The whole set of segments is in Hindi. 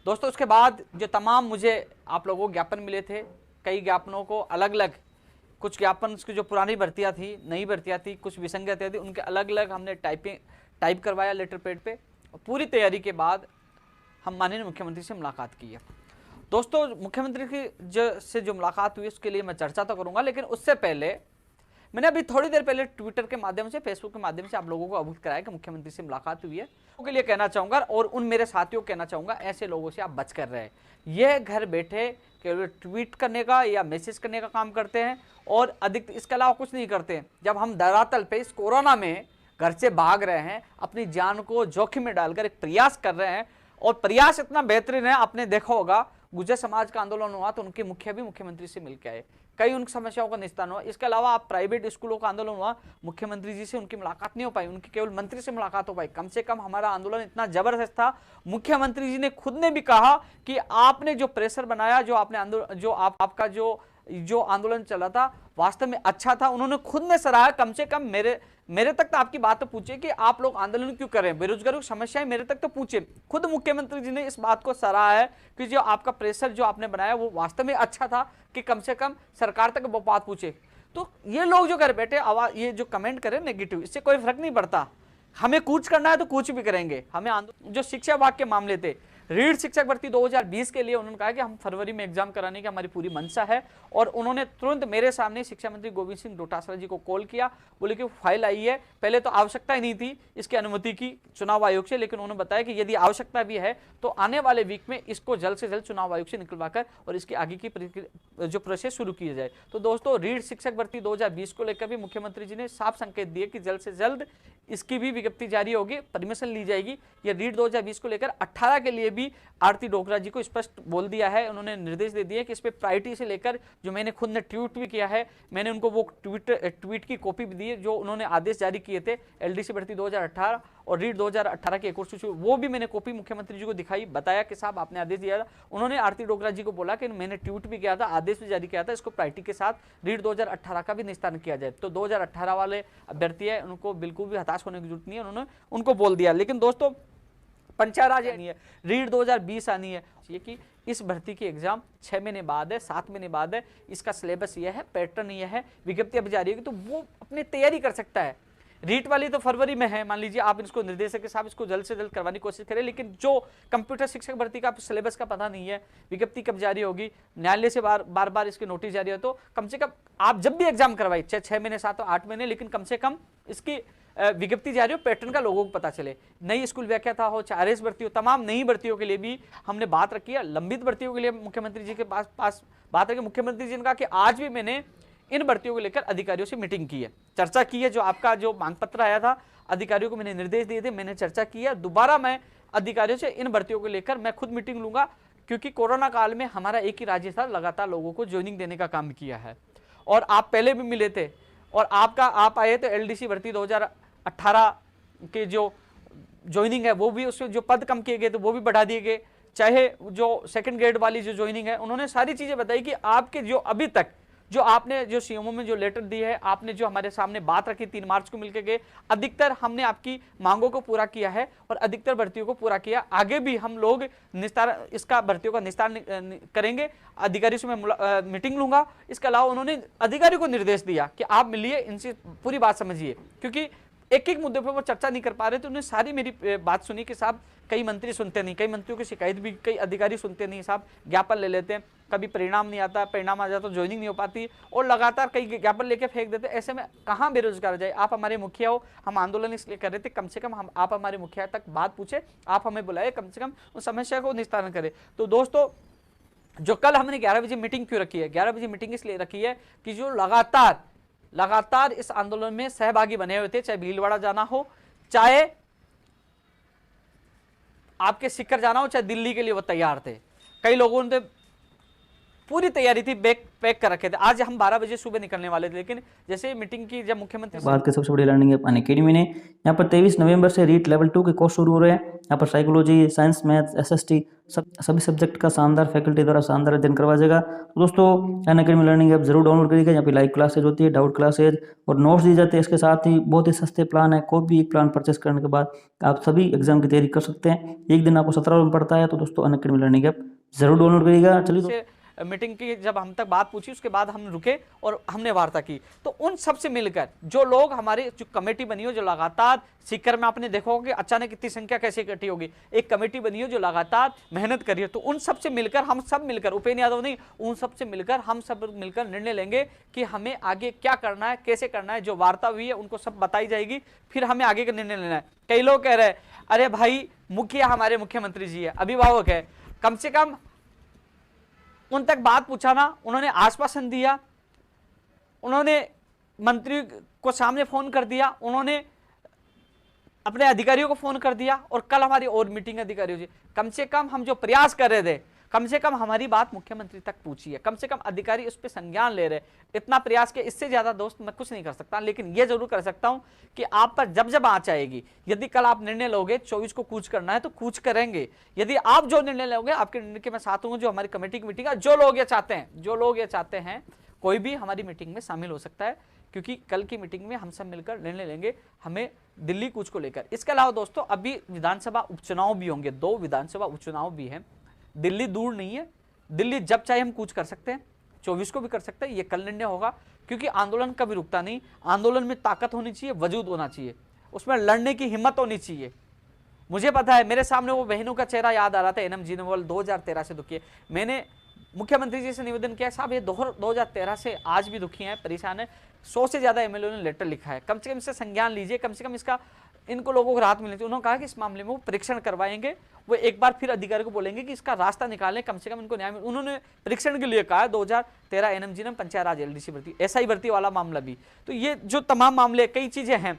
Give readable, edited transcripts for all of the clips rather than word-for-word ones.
दोस्तों उसके बाद जो तमाम मुझे आप लोगों को ज्ञापन मिले थे, कई ज्ञापनों को अलग अलग, कुछ ज्ञापन की जो पुरानी भर्तियां थी, नई भर्तियां थी, कुछ विसंगतियां थी, उनके अलग अलग हमने टाइप करवाया लेटर पैड पे। पूरी तैयारी के बाद हम माननीय मुख्यमंत्री से मुलाकात की है। दोस्तों मुख्यमंत्री की से जो मुलाकात हुई उसके लिए मैं चर्चा तो करूंगा, लेकिन उससे पहले मैंने अभी थोड़ी देर पहले ट्विटर के माध्यम से, फेसबुक के माध्यम से आप लोगों को अवगत कराया कि मुख्यमंत्री से मुलाकात हुई है। उनके लिए कहना चाहूंगा और उन मेरे साथियों को कहना चाहूंगा, ऐसे लोगों से आप बच कर रहे। यह घर बैठे केवल ट्वीट करने का या मैसेज करने का काम करते हैं और अधिक इसके अलावा कुछ नहीं करते। जब हम धरातल पे इस कोरोना में घर से भाग रहे हैं, अपनी जान को जोखिम में डालकर एक प्रयास कर रहे हैं, और प्रयास इतना बेहतरीन है, आपने देखा होगा गुर्जर समाज का आंदोलन हुआ तो उनके मुखिया भी मुख्यमंत्री से मिलकर आए, कई उन समस्याओं का निस्तारण हुआ। इसके अलावा आप प्राइवेट स्कूलों का आंदोलन हुआ, मुख्यमंत्री जी से उनकी मुलाकात नहीं हो पाई, उनकी केवल मंत्री से मुलाकात हो पाई। कम से कम हमारा आंदोलन इतना जबरदस्त था, मुख्यमंत्री जी ने खुद ने भी कहा कि आपने जो प्रेशर बनाया, जो आपने जो आपका जो आंदोलन चला था वास्तव में अच्छा था। उन्होंने खुद ने सराहा, कम से कम मेरे तक तो आपकी बात तो पूछे कि आप लोग आंदोलन क्यों कर रहे हैं, बेरोजगारी की समस्याएं मेरे तक तो पूछे। खुद मुख्यमंत्री जी ने इस बात को सराहा है कि जो आपका प्रेशर जो आपने बनाया वो वास्तव में अच्छा था, कि कम से कम सरकार तक वो बात पूछे। तो ये लोग जो घर बैठे आवाज ये जो कमेंट करें नेगेटिव, इससे कोई फर्क नहीं पड़ता। हमें कूच करना है तो कूच भी करेंगे। हमें जो शिक्षा विभाग के मामले थे, रीढ़ शिक्षक भर्ती 2020 के लिए उन्होंने कहा कि हम फरवरी में एग्जाम कराने की हमारी पूरी मंशा है, और उन्होंने तुरंत मेरे सामने शिक्षा मंत्री गोविंद सिंह डोटासरा जी को कॉल किया, बोले कि फाइल आई है। पहले तो आवश्यकता ही नहीं थी इसकी अनुमति की चुनाव आयोग से, लेकिन उन्होंने बताया कि यदि आवश्यकता भी है तो आने वाले वीक में इसको जल्द से जल्द चुनाव आयोग से निकलवाकर और इसकी आगे की जो प्रोसेस शुरू की जाए। तो दोस्तों रीढ़ शिक्षक भर्ती 2020 को लेकर भी मुख्यमंत्री जी ने साफ संकेत दिए कि जल्द से जल्द इसकी भी विज्ञप्ति जारी होगी, परमिशन ली जाएगी। ये रीढ़ 2020 को लेकर 18 के लिए भी आरती डोगरा जी को स्पष्ट बोल दिया है, उन्होंने निर्देश दे दिए कि इस पे प्रायोरिटी से लेकर, जो मैंने खुद ने ट्वीट भी किया है, मैंने उनको वो ट्वीट की कॉपी भी दी है जो उन्होंने आदेश जारी किए थे एलडीसी भर्ती 2018 और रीढ़ 2018 की एक और सूची, वो भी मैंने कॉपी मुख्यमंत्री जी को दिखाई, बताया कि साहब आपने आदेश दिया था। उन्होंने आरती डोगरा जी को बोला कि मैंने ट्वीट भी किया था, आदेश भी जारी किया था, इसको प्रायोरिटी के साथ रीढ़ 2018 का भी निस्तारण किया जाए। तो 2018 वाले अभ्यर्थी है उनको बिल्कुल भी हताश होने की जरूरत नहीं है, उन्होंने उनको बोल दिया। लेकिन दोस्तों पंचायत राज आनी है, रीढ़ 2020 आनी है, ये कि इस भर्ती की एग्जाम 6 महीने बाद है, 7 महीने बाद है, इसका सिलेबस यह है, पैटर्न यह है, विज्ञप्ति अब जारी होगी, तो वो अपनी तैयारी कर सकता है। रीट वाली तो फरवरी में है, मान लीजिए आप इसको निर्देशक के साथ इसको जल्द से जल्द करवाने की कोशिश करें, लेकिन जो कंप्यूटर शिक्षक भर्ती का सिलेबस का पता नहीं है, विज्ञप्ति कब जारी होगी, न्यायालय से बार बार इसके नोटिस जारी हो, तो कम से कम आप जब भी एग्जाम करवाइए, 6 महीने 7 8 महीने, लेकिन कम से कम इसकी विज्ञप्ति जारी हो, पैटर्न का लोगों को पता चले। नई स्कूल व्याख्याता हो, चाहे आरएस भर्ती हो, तमाम नई भर्तियों के लिए भी हमने बात रखी है। लंबित भर्तियों के लिए मुख्यमंत्री जी के पास बात रखी, मुख्यमंत्री जी ने कहा कि आज भी मैंने इन भर्तियों को लेकर अधिकारियों से मीटिंग की है, चर्चा की है। जो आपका जो मांग पत्र आया था अधिकारियों को मैंने निर्देश दिए थे, मैंने चर्चा की है। दोबारा मैं अधिकारियों से इन भर्तियों को लेकर मैं खुद मीटिंग लूंगा, क्योंकि कोरोना काल में हमारा एक ही राज्य था, लगातार लोगों को ज्वाइनिंग देने का काम किया है, और आप पहले भी मिले थे, और आप आए तो एलडीसी भर्ती 2018 के जो ज्वाइनिंग है वो भी, उसमें जो पद कम किए गए थे वो भी बढ़ा दिए गए, चाहे जो सेकंड ग्रेड वाली जो ज्वाइनिंग है, उन्होंने सारी चीजें बताई कि आपके जो अभी तक जो आपने जो सीएमओ में जो लेटर दी है, आपने जो हमारे सामने बात रखी 3 मार्च को मिलकर गए, अधिकतर हमने आपकी मांगों को पूरा किया है और अधिकतर भर्तियों को पूरा किया। आगे भी हम लोग इसका भर्तियों का निस्तारण करेंगे। अधिकारी से मैं मीटिंग लूंगा। इसके अलावा उन्होंने अधिकारी को निर्देश दिया कि आप मिलिए, इनसे पूरी बात समझिए, क्योंकि एक एक मुद्दे पर वो चर्चा नहीं कर पा रहे थे। उन्होंने सारी मेरी बात सुनी कि साहब कई मंत्री सुनते नहीं, कई मंत्रियों की शिकायत भी कई अधिकारी सुनते नहीं, साहब ज्ञापन ले लेते हैं, कभी परिणाम नहीं आता, परिणाम आ जाता तो ज्वाइनिंग नहीं हो पाती, और लगातार कई ज्ञापन लेके फेंक देते। ऐसे में कहाँ बेरोजगार जाए। आप हमारे मुखिया हो, हम आंदोलन इसलिए कर रहे थे, कम से कम हम आप हमारे मुखिया तक बात पूछे, आप हमें बुलाए, कम से कम उस समस्या को निस्तारण करें। तो दोस्तों जो कल हमने 11 बजे मीटिंग क्यों रखी है, 11 बजे मीटिंग इसलिए रखी है कि जो लगातार इस आंदोलन में सहभागी बने हुए थे, चाहे भीलवाड़ा जाना हो, चाहे आपके सिक्कर जाना हो, चाहे दिल्ली के लिए वो तैयार थे। कई लोगों ने पूरी तैयारी थी, बैग पैक कर रखे थे। आज हम 12 बजे सुबह निकलने वाले थे, लेकिन जैसे मीटिंग की जब मुख्यमंत्री बात के सबसे बड़ी लर्निंग है अनअकैडमी ने। यहाँ पर 23 नवंबर से रीट लेवल 2 के कोर्स शुरू हो रहे हैं। यहाँ पर साइकोलॉजी, साइंस, मैथ्स, एसएसटी सभी सब्जेक्ट का शानदार फैकल्टी द्वारा शानदार अध्ययन करवाया जाएगा। तो दोस्तों अनअकैडमी लर्निंग ऐप जरूर डाउनलोड करिएगा। यहाँ पे लाइव क्लासेज होती है, डाउट क्लासेज और नोट्स दी जाते हैं। इसके साथ ही बहुत ही सस्ते प्लान है, कोई भी एक प्लान परचेस करने के बाद आप सभी एग्जाम की तैयारी कर सकते हैं। एक दिन आपको 17 रुपये पड़ता है। तो दोस्तों अनअकैडमी लर्निंग ऐप जरूर डाउनलोड करिएगा। चलिए मीटिंग की जब हम तक बात पूछी, उसके बाद हम रुके और हमने वार्ता की। तो उन सब से मिलकर जो लोग हमारे जो कमेटी बनी हो, जो लगातार सीकर में आपने देखा होगा कि अचानक इतनी संख्या कैसे इकट्ठी होगी, एक कमेटी बनी हो जो लगातार मेहनत करी है। तो उन सब से मिलकर, हम सब मिलकर, उपेंद्र यादव नहीं, उन सब से मिलकर हम सब मिलकर निर्णय लेंगे कि हमें आगे क्या करना है, कैसे करना है। जो वार्ता हुई है उनको सब बताई जाएगी, फिर हमें आगे का निर्णय लेना है। कई लोग कह रहे हैं अरे भाई मुखिया हमारे मुख्यमंत्री जी है, अभिभावक है, कम से कम उन तक बात पूछा ना, उन्होंने आश्वासन दिया, उन्होंने मंत्री को सामने फोन कर दिया, उन्होंने अपने अधिकारियों को फोन कर दिया, और कल हमारी और मीटिंग अधिकारियों से, कम से कम हम जो प्रयास कर रहे थे, कम से कम हमारी बात मुख्यमंत्री तक पहुंची है, कम से कम अधिकारी उस पर संज्ञान ले रहे। इतना प्रयास किया, इससे ज्यादा दोस्त मैं कुछ नहीं कर सकता, लेकिन यह जरूर कर सकता हूं कि आप पर जब जब आंच आएगी, यदि कल आप निर्णय लोगे 24 को कूच करना है तो कूच करेंगे। यदि आप जो निर्णय लोगे, आपके निर्णय के मैं साथ हूं। जो हमारी कमेटी की मीटिंग है, जो लोग ये चाहते हैं, कोई भी हमारी मीटिंग में शामिल हो सकता है, क्योंकि कल की मीटिंग में हम सब मिलकर निर्णय लेंगे हमें दिल्ली कूच को लेकर। इसके अलावा दोस्तों अभी विधानसभा उपचुनाव भी होंगे, 2 विधानसभा उपचुनाव भी हैं। दिल्ली दूर नहीं है, दिल्ली जब चाहे हम कूच कर सकते हैं, 24 को भी कर सकते हैं। ये कल निर्णय होगा, क्योंकि आंदोलन कभी रुकता नहीं। आंदोलन में ताकत होनी चाहिए, वजूद होना चाहिए, उसमें लड़ने की हिम्मत होनी चाहिए। मुझे पता है, मेरे सामने वो बहनों का चेहरा याद आ रहा था, एनएम जिनवाल 2013 से दुखी है। मैंने मुख्यमंत्री जी से निवेदन किया, साहब ये 2013 से आज भी दुखी हैं, परेशान है। 100 से ज्यादा एमएलए ने लेटर लिखा है, कम से कम इससे संज्ञान लीजिए, कम से कम इसका इनको लोगों को राहत मिलनी चाहिए। उन्होंने कहा कि इस मामले में वो परीक्षण करवाएंगे, वो एक बार फिर अधिकारी को बोलेंगे कि इसका रास्ता निकालें, कम से कम इनको न्याय। उन्होंने परीक्षण के लिए कहा है 2013 एनएम जिनम पंचायत राज एलडीसी भर्ती, एसआई भर्ती वाला मामला भी। तो ये जो तमाम मामले, कई चीजें हैं,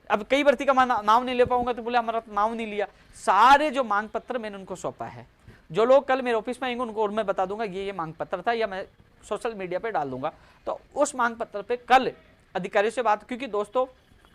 अब कई भर्ती का नाम नहीं ले पाऊंगा तो बोले हमारा नाम नहीं लिया। सारे जो मांग पत्र मैंने उनको सौंपा है, जो लोग कल मेरे ऑफिस में आएंगे उनको और मैं बता दूंगा ये मांग पत्र था, या मैं सोशल मीडिया पे डाल दूंगा। तो उस मांग पत्र पे कल अधिकारियों से बात, क्योंकि दोस्तों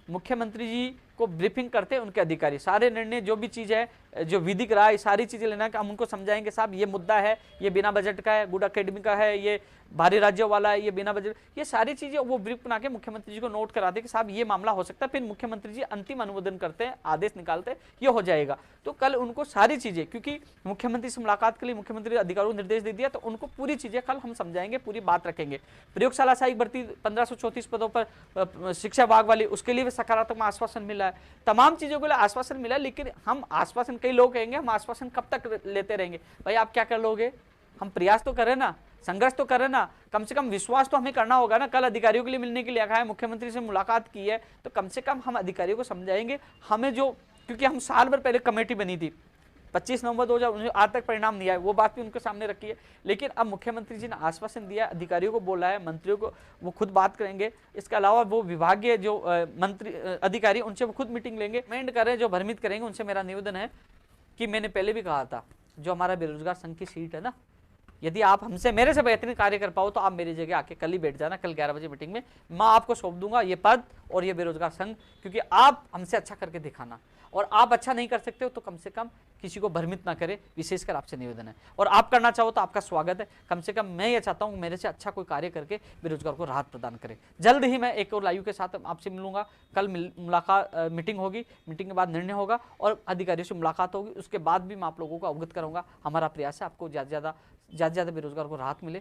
मुख्यमंत्री जी को ब्रीफिंग करते हैं उनके अधिकारी, सारे निर्णय जो भी चीज़ है, जो विधिक राय, सारी चीज़ें लेना कि हम उनको समझाएंगे, साहब ये मुद्दा है, ये बिना बजट का है, गुड अकेडमी का है, ये भारी राज्यों वाला है, ये बिना बजट, ये सारी चीज़ें वो ब्रीफ बना के मुख्यमंत्री जी को नोट कराते कि साहब ये मामला हो सकता है। फिर मुख्यमंत्री जी अंतिम अनुमोदन करते हैं, आदेश निकालते हैं, ये हो जाएगा। तो कल उनको सारी चीज़ें, क्योंकि मुख्यमंत्री से मुलाकात के लिए मुख्यमंत्री अधिकारियों को निर्देश दे दिया, तो उनको पूरी चीज़ें कल हम समझाएंगे, पूरी बात रखेंगे। प्रयोगशाला सहायक भर्ती 1534 पदों पर शिक्षा विभाग वाली, उसके लिए भी सकारात्मक आश्वासन मिला है, तमाम चीज़ों के लिए आश्वासन मिला है। लेकिन हम आश्वासन, कई लोग कहेंगे हम आश्वासन कब तक लेते रहेंगे, भाई आप क्या कर लोगे, हम प्रयास तो करें ना, संघर्ष तो करें ना, कम से कम विश्वास तो हमें करना होगा ना। कल अधिकारियों के लिए मिलने के लिए आया है, मुख्यमंत्री से मुलाकात की है, तो कम से कम हम अधिकारियों को समझाएंगे हमें जो, क्योंकि हम साल भर पहले कमेटी बनी थी, 25 नवंबर 2019 आज तक परिणाम नहीं आया, वो बात भी उनके सामने रखी है। लेकिन अब मुख्यमंत्री जी ने आश्वासन दिया, अधिकारियों को बोला है, मंत्रियों को वो खुद बात करेंगे। इसके अलावा वो विभागीय जो मंत्री अधिकारी, उनसे वो खुद मीटिंग लेंगे, कमेंट करें, जो भ्रमित करेंगे उनसे मेरा निवेदन है कि मैंने पहले भी कहा था, जो हमारा बेरोजगार संघ की सीट है ना, यदि आप हमसे, मेरे से बेहतरीन कार्य कर पाओ तो आप मेरी जगह आके कल ही बैठ जाना, कल 11 बजे मीटिंग में मैं आपको सौंप दूंगा ये पद और ये बेरोजगार संघ, क्योंकि आप हमसे अच्छा करके दिखाना, और आप अच्छा नहीं कर सकते हो तो कम से कम किसी को भ्रमित ना करे, विशेषकर आपसे निवेदन है। और आप करना चाहो तो आपका स्वागत है, कम से कम मैं ये चाहता हूँ मेरे से अच्छा कोई कार्य करके बेरोजगार को राहत प्रदान करे। जल्द ही मैं एक और लाइव के साथ आपसे मिलूंगा, कल मुलाकात, मीटिंग होगी, मीटिंग के बाद निर्णय होगा और अधिकारियों से मुलाकात होगी, उसके बाद भी मैं आप लोगों को अवगत करूंगा। हमारा प्रयास है आपको ज़्यादा से ज़्यादा बेरोजगार को राहत मिले,